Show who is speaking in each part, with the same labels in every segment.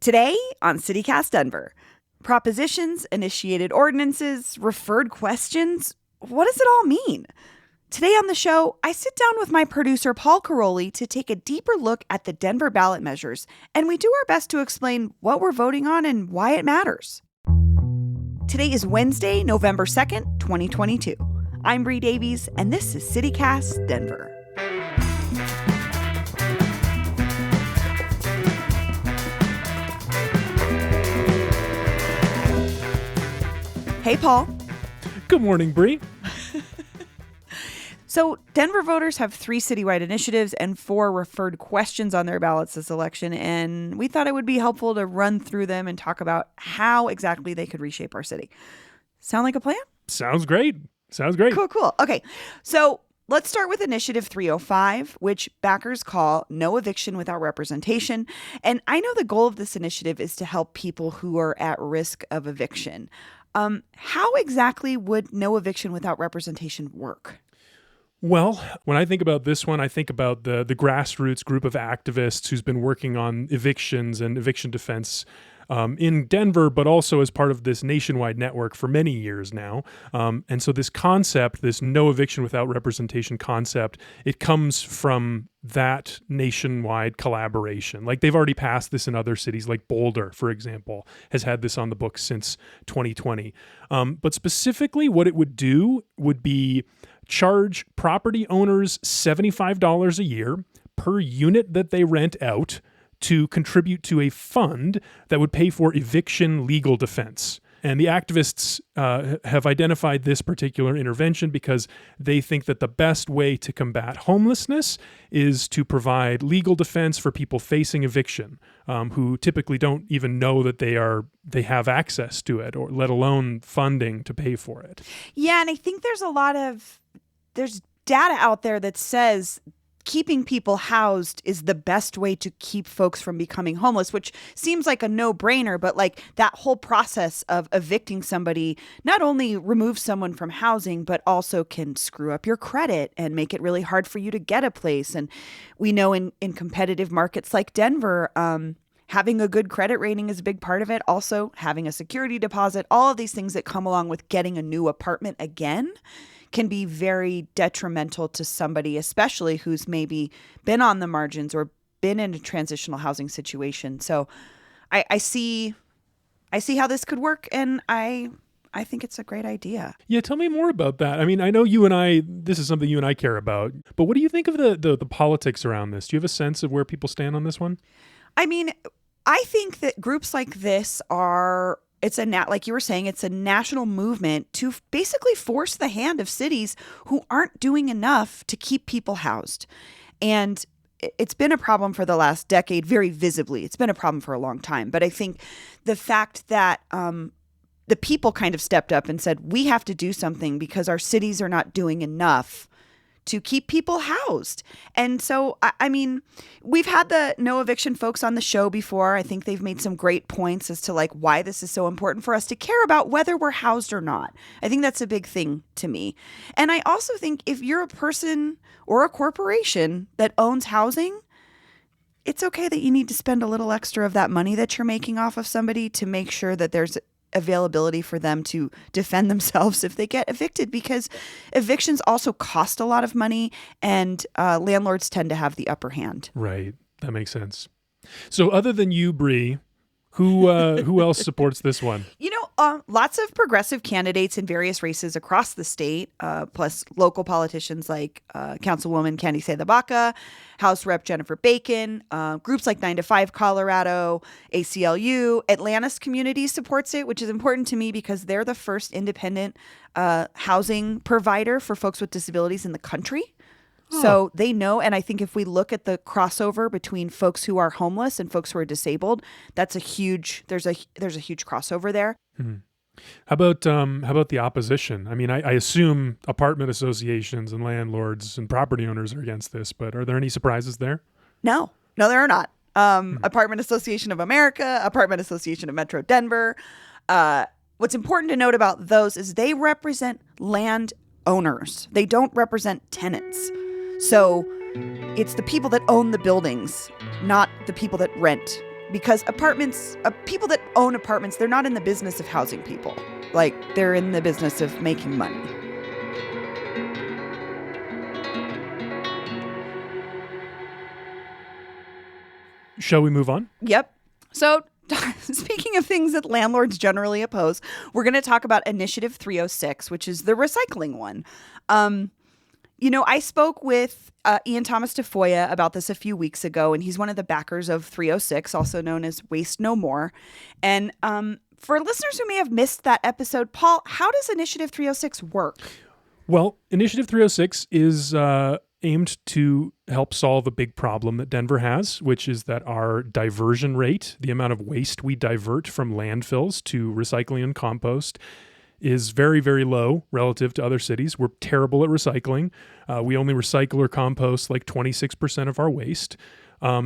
Speaker 1: Today on CityCast Denver, propositions, initiated ordinances, referred questions. What does it all mean? Today on the show, I sit down with my producer Paul Caroli to take a deeper look at the Denver ballot measures, and we do our best to explain what we're voting on and why it matters. Today is Wednesday, November 2nd, 2022. I'm Bree Davies, and this is CityCast Denver. Hey, Paul.
Speaker 2: Good morning, Bree.
Speaker 1: So Denver voters have 3 citywide initiatives and 4 referred questions on their ballots this election, and we thought it would be helpful to run through them and talk about how exactly they could reshape our city. Sound like a plan?
Speaker 2: Sounds great.
Speaker 1: Cool. Okay, so let's start with Initiative 305, which backers call No Eviction Without Representation. And I know the goal of this initiative is to help people who are at risk of eviction. How exactly would no eviction without representation work?
Speaker 2: Well, when I think about this one, I think about the grassroots group of activists who's been working on evictions and eviction defense in Denver, but also as part of this nationwide network for many years now. And so this concept, this no eviction without representation concept, it comes from that nationwide collaboration. Like they've already passed this in other cities, like Boulder, for example, has had this on the books since 2020. But specifically what it would do would be charge property owners $75 a year per unit that they rent out to contribute to a fund that would pay for eviction legal defense. And the activists have identified this particular intervention because they think that the best way to combat homelessness is to provide legal defense for people facing eviction, who typically don't even know that they have access to it, or let alone funding to pay for it.
Speaker 1: Yeah, and I think there's data out there that says keeping people housed is the best way to keep folks from becoming homeless, which seems like a no-brainer, but like that whole process of evicting somebody not only removes someone from housing, but also can screw up your credit and make it really hard for you to get a place. And we know in competitive markets like Denver, having a good credit rating is a big part of it. Also, having a security deposit, all of these things that come along with getting a new apartment again can be very detrimental to somebody, especially who's maybe been on the margins or been in a transitional housing situation. So I see how this could work, and I think it's a great idea.
Speaker 2: Yeah, tell me more about that. I mean, I know this is something you and I care about, but what do you think of the politics around this? Do you have a sense of where people stand on this one?
Speaker 1: I mean, I think that groups like this like you were saying, it's a national movement to basically force the hand of cities who aren't doing enough to keep people housed. And it's been a problem for the last decade, very visibly. It's been a problem for a long time. But I think the fact that the people kind of stepped up and said, we have to do something because our cities are not doing enough to keep people housed. And so, I mean, we've had the no eviction folks on the show before. I think they've made some great points as to like why this is so important for us to care about whether we're housed or not. I think that's a big thing to me. And I also think if you're a person or a corporation that owns housing, it's okay that you need to spend a little extra of that money that you're making off of somebody to make sure that there's availability for them to defend themselves if they get evicted, because evictions also cost a lot of money, and landlords tend to have the upper hand.
Speaker 2: Right. That makes sense. So other than you, Bree, who else supports this one?
Speaker 1: You know, lots of progressive candidates in various races across the state, plus local politicians like Councilwoman Candy Baca, House Rep Jennifer Bacon, groups like 9 to 5 Colorado, ACLU, Atlantis Community supports it, which is important to me because they're the first independent housing provider for folks with disabilities in the country. So they know, and I think if we look at the crossover between folks who are homeless and folks who are disabled, there's a huge crossover there.
Speaker 2: Mm-hmm. How about the opposition? I mean, I assume apartment associations and landlords and property owners are against this, but are there any surprises there?
Speaker 1: No, there are not. Apartment Association of America, Apartment Association of Metro Denver. What's important to note about those is they represent land owners. They don't represent tenants. So it's the people that own the buildings, not the people that rent because apartments, people that own apartments, they're not in the business of housing people. Like, they're in the business of making money.
Speaker 2: Shall we move on?
Speaker 1: Yep. So, speaking of things that landlords generally oppose, we're going to talk about Initiative 306, which is the recycling one. I spoke with Ian Thomas DeFoya about this a few weeks ago, and he's one of the backers of 306, also known as Waste No More. And for listeners who may have missed that episode, Paul, how does Initiative 306 work?
Speaker 2: Well, Initiative 306 is aimed to help solve a big problem that Denver has, which is that our diversion rate, the amount of waste we divert from landfills to recycling and compost, is very, very low relative to other cities. We're terrible at recycling. We only recycle or compost like 26% of our waste.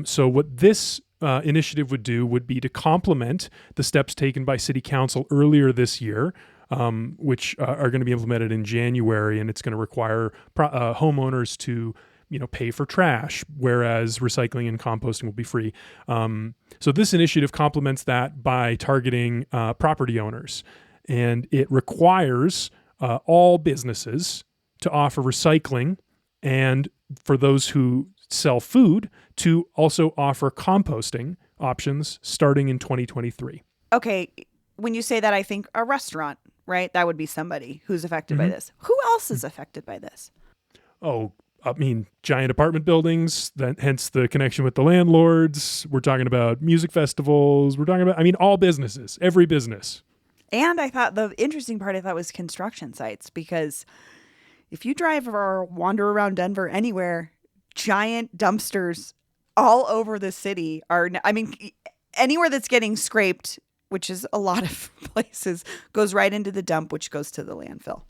Speaker 2: So what this initiative would do would be to complement the steps taken by City Council earlier this year, which are going to be implemented in January, and it's going to require homeowners to pay for trash, whereas recycling and composting will be free. So this initiative complements that by targeting property owners. And it requires all businesses to offer recycling, and for those who sell food to also offer composting options starting in 2023.
Speaker 1: Okay, when you say that, I think a restaurant, right? That would be somebody who's affected by this. Who else is affected by this?
Speaker 2: Oh, I mean, giant apartment buildings, hence the connection with the landlords. We're talking about music festivals. We're talking about, all businesses, every business.
Speaker 1: And I thought the interesting part was construction sites, because if you drive or wander around Denver anywhere, giant dumpsters all over the city anywhere that's getting scraped, which is a lot of places, goes right into the dump, which goes to the landfill.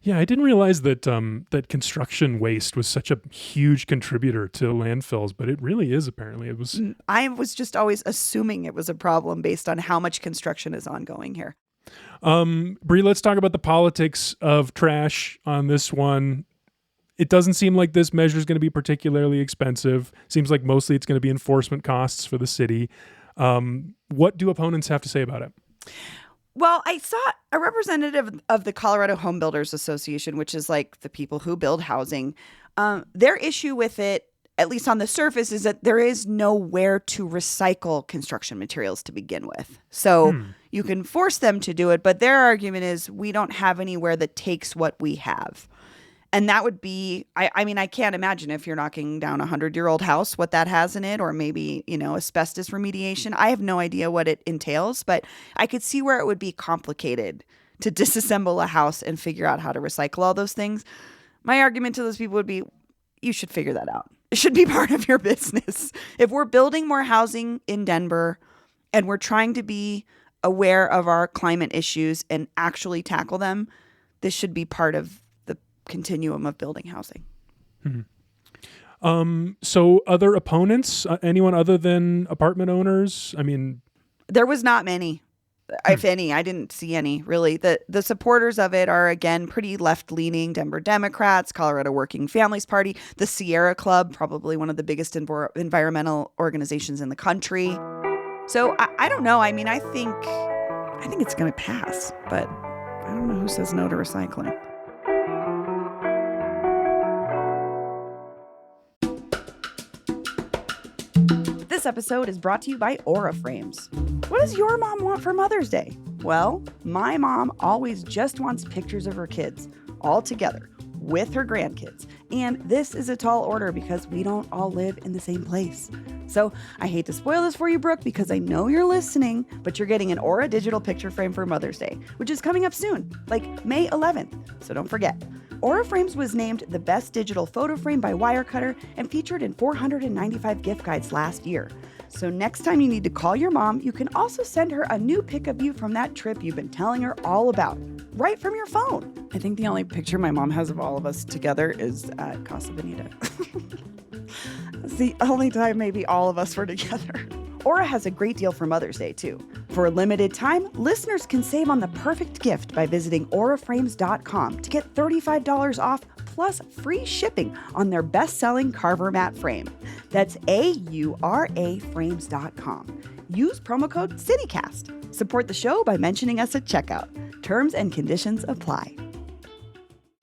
Speaker 2: Yeah, I didn't realize that that construction waste was such a huge contributor to landfills, but it really is. Apparently, it was.
Speaker 1: I was just always assuming it was a problem based on how much construction is ongoing here.
Speaker 2: Bree, let's talk about the politics of trash on this one. It doesn't seem like this measure is going to be particularly expensive. Seems like mostly it's going to be enforcement costs for the city. What do opponents have to say about it?
Speaker 1: Well, I saw a representative of the Colorado Home Builders Association, which is like the people who build housing. Their issue with it, at least on the surface, is that there is nowhere to recycle construction materials to begin with. So you can force them to do it, but their argument is we don't have anywhere that takes what we have. And that would be, I can't imagine if you're knocking down a 100-year-old house, what that has in it, or maybe, asbestos remediation. I have no idea what it entails, but I could see where it would be complicated to disassemble a house and figure out how to recycle all those things. My argument to those people would be, you should figure that out. It should be part of your business. If we're building more housing in Denver and we're trying to be aware of our climate issues and actually tackle them, this should be part of the continuum of building housing.
Speaker 2: So other opponents, anyone other than apartment owners?
Speaker 1: There was not many, if any. I didn't see any, really. The supporters of it are, again, pretty left-leaning Denver Democrats, Colorado Working Families Party, the Sierra Club, probably one of the biggest environmental organizations in the country. So I don't know. I think it's going to pass, but I don't know who says no to recycling. This episode is brought to you by Aura Frames. What does your mom want for Mother's Day? Well, my mom always just wants pictures of her kids, all together, with her grandkids. And this is a tall order because we don't all live in the same place. So I hate to spoil this for you, Brooke, because I know you're listening, but you're getting an Aura digital picture frame for Mother's Day, which is coming up soon, like May 11th. So don't forget. Aura Frames was named the best digital photo frame by Wirecutter and featured in 495 gift guides last year. So next time you need to call your mom, you can also send her a new pic of you from that trip you've been telling her all about, right from your phone. I think the only picture my mom has of all of us together is at Casa Bonita. That's the only time maybe all of us were together. Aura has a great deal for Mother's Day, too. For a limited time, listeners can save on the perfect gift by visiting auraframes.com to get $35 off plus free shipping on their best-selling Carver mat frame. That's AURA frames.com. use promo code CityCast. Support the show by mentioning us at checkout. Terms and conditions apply.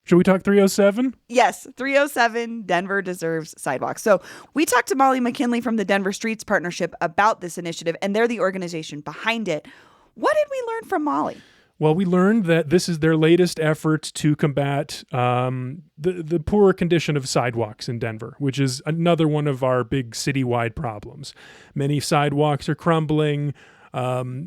Speaker 2: Should we talk 307?
Speaker 1: Yes, 307, Denver deserves sidewalks. So we talked to Molly McKinley from the Denver Streets Partnership about this initiative, and they're the organization behind it. What did we learn from Molly?
Speaker 2: Well, we learned that this is their latest effort to combat the poorer condition of sidewalks in Denver, which is another one of our big citywide problems. Many sidewalks are crumbling.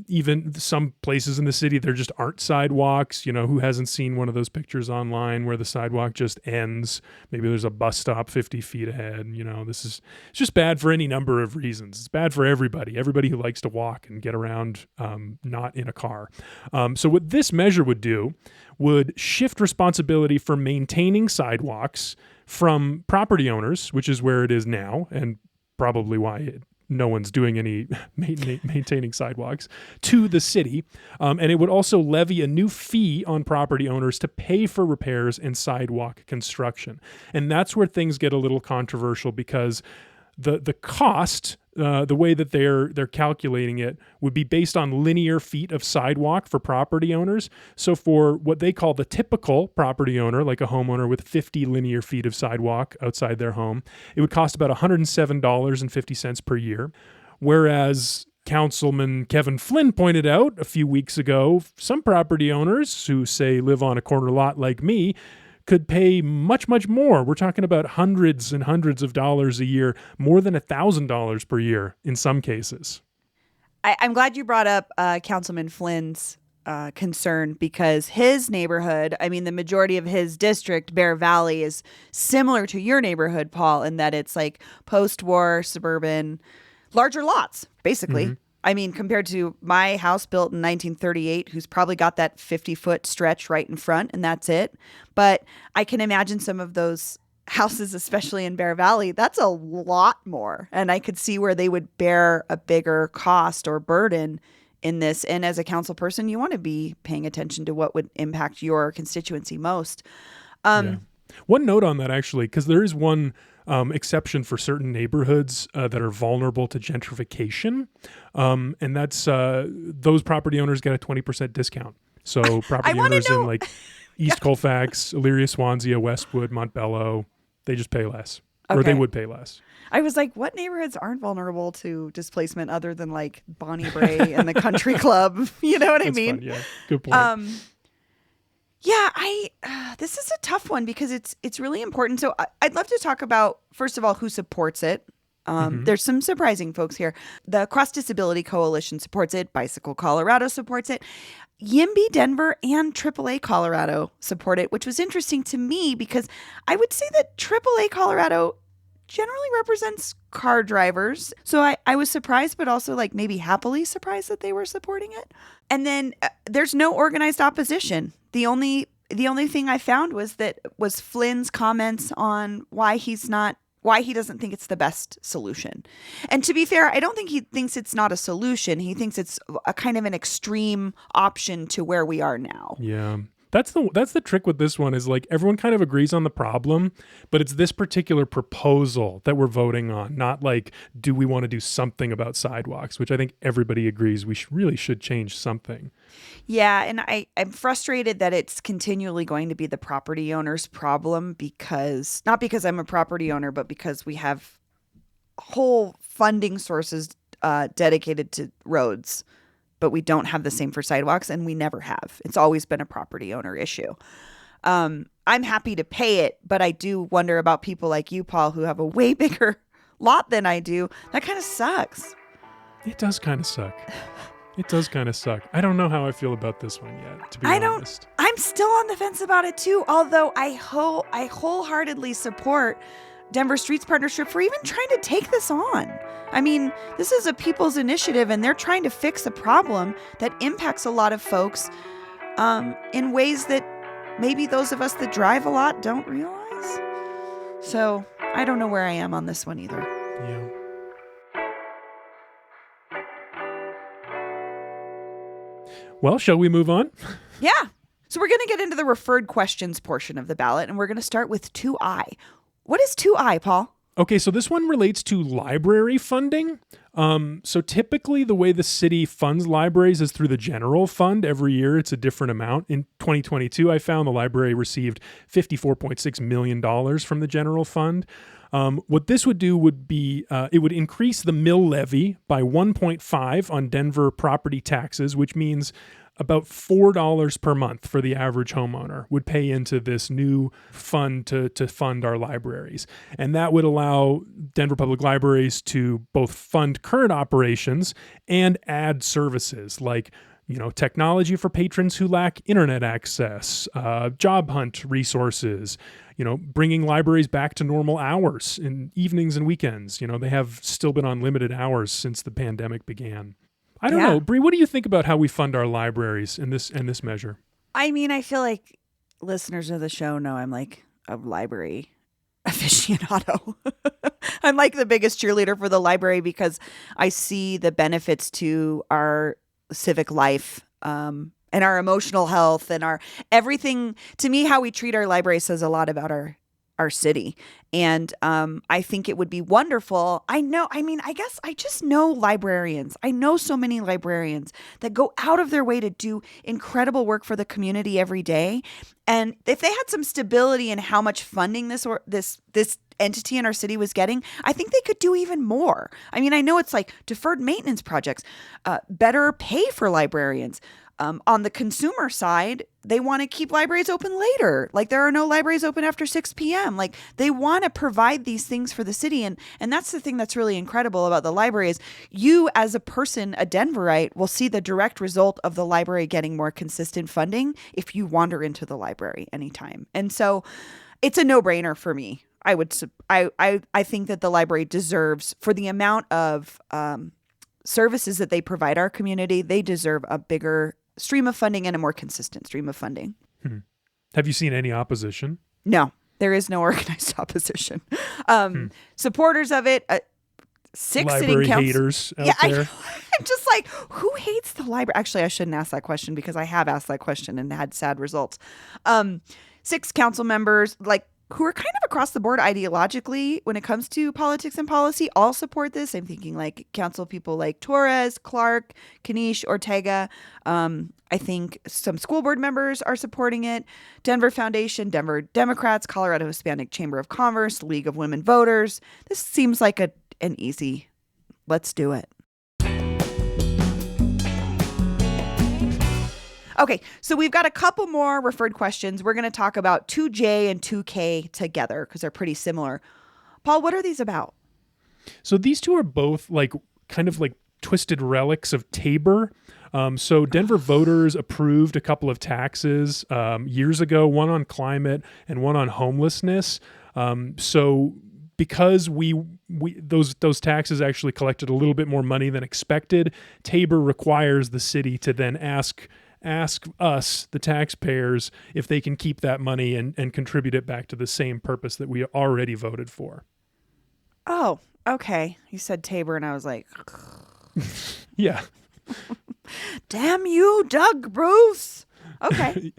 Speaker 2: Even some places in the city, there just aren't sidewalks. You know, who hasn't seen one of those pictures online where the sidewalk just ends? Maybe there's a bus stop 50 feet ahead. You know, it's just bad for any number of reasons. It's bad for everybody who likes to walk and get around, not in a car. So what this measure would do would shift responsibility for maintaining sidewalks from property owners, which is where it is now, and probably why no one's doing any maintaining sidewalks, to the city. And it would also levy a new fee on property owners to pay for repairs and sidewalk construction. And that's where things get a little controversial, because the cost, the way that they're calculating it, would be based on linear feet of sidewalk for property owners. So for what they call the typical property owner, like a homeowner with 50 linear feet of sidewalk outside their home, it would cost about $107.50 per year. Whereas Councilman Kevin Flynn pointed out a few weeks ago, some property owners who say live on a corner lot like me could pay much, much more. We're talking about hundreds and hundreds of dollars a year, more than $1,000 per year in some cases.
Speaker 1: I'm glad you brought up Councilman Flynn's concern, because his neighborhood, I mean, the majority of his district, Bear Valley, is similar to your neighborhood, Paul, in that it's like post-war, suburban, larger lots, basically. Mm-hmm. I mean, compared to my house built in 1938, who's probably got that 50-foot stretch right in front, and that's it. But I can imagine some of those houses, especially in Bear Valley, that's a lot more. And I could see where they would bear a bigger cost or burden in this. And as a council person, you want to be paying attention to what would impact your constituency most.
Speaker 2: Yeah. One note on that, actually, because there is one exception for certain neighborhoods that are vulnerable to gentrification. And that's those property owners get a 20% discount. So property owners in like East Colfax, Elyria, Swansea, Westwood, Montbello, they just pay less. Okay. Or they would pay less. I
Speaker 1: was like, what neighborhoods aren't vulnerable to displacement other than like Bonnie Bray and the country club? You know what I mean?
Speaker 2: Fun, yeah, good point.
Speaker 1: Yeah, this is a tough one because it's really important. So I'd love to talk about, first of all, who supports it. There's some surprising folks here. The Cross Disability Coalition supports it. Bicycle Colorado supports it. YIMBY Denver and AAA Colorado support it, which was interesting to me because I would say that AAA Colorado generally represents car drivers. So I was surprised, but also like maybe happily surprised that they were supporting it. And then there's no organized opposition. The only thing I found was Flynn's comments on why he doesn't think it's the best solution. And to be fair, I don't think he thinks it's not a solution. He thinks it's a kind of an extreme option to where we are now.
Speaker 2: Yeah. That's the trick with this one is like everyone kind of agrees on the problem, but it's this particular proposal that we're voting on, not like, do we want to do something about sidewalks, which I think everybody agrees we really should change something.
Speaker 1: Yeah, and I'm frustrated that it's continually going to be the property owner's problem because, not because I'm a property owner, but because we have whole funding sources dedicated to roads, but we don't have the same for sidewalks, and we never have. It's always been a property owner issue. I'm happy to pay it, but I do wonder about people like you, Paul, who have a way bigger lot than I do. That kind of sucks.
Speaker 2: It does kind of suck. It does kind of suck. I don't know how I feel about this one yet, to be honest.
Speaker 1: I'm still on the fence about it too, although I wholeheartedly support Denver Streets Partnership for even trying to take this on. I mean, this is a people's initiative and they're trying to fix a problem that impacts a lot of folks in ways that maybe those of us that drive a lot don't realize. So I don't know where I am on this one either.
Speaker 2: Yeah. Well, shall we move on?
Speaker 1: Yeah. So we're going to get into the referred questions portion of the ballot, and we're going to start with 2I. What is 2I, Paul?
Speaker 2: Okay, so this one relates to library funding. So typically the way the city funds libraries is through the general fund. Every year it's a different amount. In 2022, I found the library received $54.6 million from the general fund. What this would do would be it would increase the mill levy by 1.5 on Denver property taxes, which means about $4 per month for the average homeowner would pay into this new fund to fund our libraries. And that would allow Denver Public Libraries to both fund current operations and add services like technology for patrons who lack internet access, job hunt resources, bringing libraries back to normal hours in evenings and weekends. They have still been on limited hours since the pandemic began. I don't know. Bree, what do you think about how we fund our libraries in this measure?
Speaker 1: I mean, I feel like listeners of the show know I'm like a library aficionado. I'm like the biggest cheerleader for the library because I see the benefits to our civic life and our emotional health and our everything. To me, how we treat our library says a lot about our city. And I think it would be wonderful. I guess I just know librarians. I know so many librarians that go out of their way to do incredible work for the community every day. And if they had some stability in how much funding this entity in our city was getting, I think they could do even more. I mean, I know it's like deferred maintenance projects, better pay for librarians. On the consumer side, they want to keep libraries open later. Like there are no libraries open after 6 p.m. Like they want to provide these things for the city. And that's the thing that's really incredible about the library is you as a person, a Denverite, will see the direct result of the library getting more consistent funding if you wander into the library anytime. And so it's a no-brainer for me. I think that the library deserves, for the amount of services that they provide our community, they deserve a bigger stream of funding and a more consistent stream of funding.
Speaker 2: Have you seen any opposition?
Speaker 1: No, there is no organized opposition. Supporters of it, six
Speaker 2: library
Speaker 1: sitting council
Speaker 2: haters out there.
Speaker 1: I'm just like, who hates the library? Actually, I shouldn't ask that question because I have asked that question and had sad results. 6 council members, like, who are kind of across the board ideologically when it comes to politics and policy, all support this. I'm thinking like council people like Torres, Clark, Kanish, Ortega. I think some school board members are supporting it. Denver Foundation, Denver Democrats, Colorado Hispanic Chamber of Commerce, League of Women Voters. This seems like an easy, let's do it. Okay, so we've got a couple more referred questions. We're going to talk about 2J and 2K together because they're pretty similar. Paul, what are these about?
Speaker 2: So these two are both kind of like twisted relics of Tabor. So Denver voters approved a couple of taxes years ago, one on climate and one on homelessness. So because those taxes actually collected a little bit more money than expected, Tabor requires the city to then ask us, the taxpayers, if they can keep that money and contribute it back to the same purpose that we already voted for.
Speaker 1: Oh, okay. You said Tabor, and I was like...
Speaker 2: Yeah.
Speaker 1: Damn you, Doug Bruce. Okay.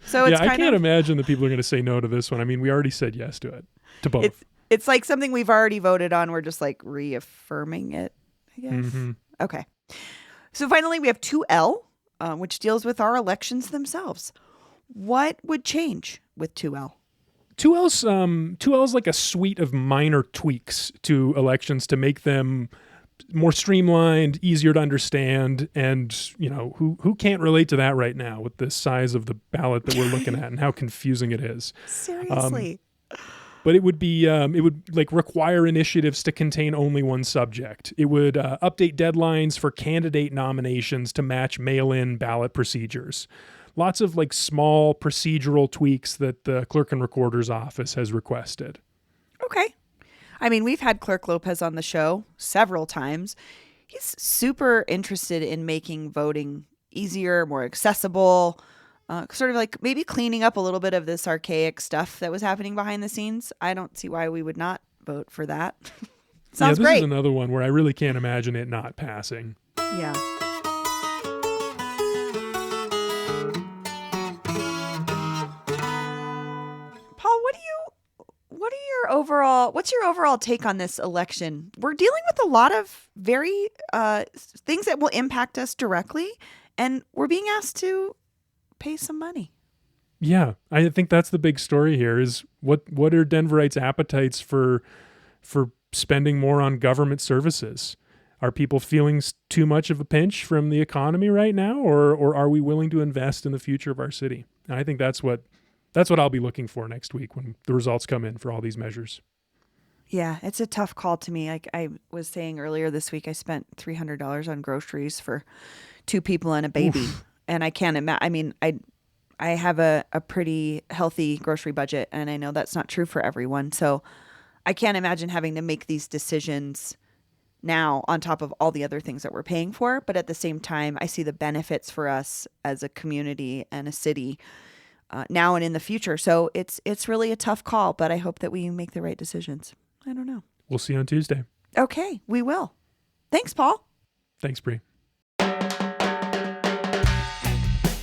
Speaker 1: So it's
Speaker 2: I can't imagine that people are going to say no to this one. I mean, we already said yes to it, to both.
Speaker 1: It's like something we've already voted on. We're just like reaffirming it, I guess. Mm-hmm. Okay. So finally, we have 2L. Which deals with our elections themselves. What would change with 2L?
Speaker 2: 2L's like a suite of minor tweaks to elections to make them more streamlined, easier to understand, and who can't relate to that right now with the size of the ballot that we're looking at and how confusing it is.
Speaker 1: Seriously.
Speaker 2: But it would require initiatives to contain only one subject. It would update deadlines for candidate nominations to match mail-in ballot procedures. Lots of small procedural tweaks that the clerk and recorder's office has requested.
Speaker 1: Okay. I mean, we've had Clerk Lopez on the show several times. He's super interested in making voting easier, more accessible, sort of like maybe cleaning up a little bit of this archaic stuff that was happening behind the scenes. I don't see why we would not vote for that. Sounds
Speaker 2: this
Speaker 1: great.
Speaker 2: Is another one where I really can't imagine it not passing.
Speaker 1: Yeah. Paul, what are your overall take on this election? We're dealing with a lot of very things that will impact us directly, and we're being asked to pay some money.
Speaker 2: Yeah, I think that's the big story here is what are Denverites' appetites for spending more on government services? Are people feeling too much of a pinch from the economy right now, or are we willing to invest in the future of our city? And I think that's what I'll be looking for next week when the results come in for all these measures.
Speaker 1: Yeah, it's a tough call to me. Like I was saying earlier this week, I spent $300 on groceries for 2 people and a baby. Oof. And I can't imagine. I mean, I have a pretty healthy grocery budget, and I know that's not true for everyone. So I can't imagine having to make these decisions now on top of all the other things that we're paying for. But at the same time, I see the benefits for us as a community and a city now and in the future. So it's really a tough call, but I hope that we make the right decisions. I don't know.
Speaker 2: We'll see you on Tuesday.
Speaker 1: Okay, we will. Thanks, Paul.
Speaker 2: Thanks, Bree.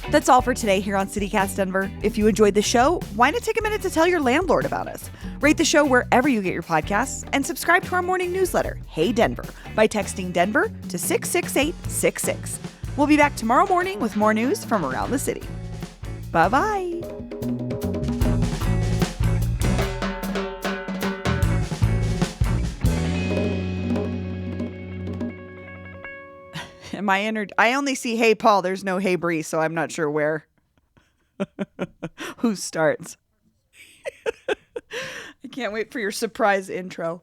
Speaker 1: That's all for today here on CityCast Denver. If you enjoyed the show, why not take a minute to tell your landlord about us? Rate the show wherever you get your podcasts and subscribe to our morning newsletter, Hey Denver, by texting Denver to 66866. We'll be back tomorrow morning with more news from around the city. Bye-bye. I only see Hey Paul. There's no Hey Bree, so I'm not sure where. Who starts? I can't wait for your surprise intro.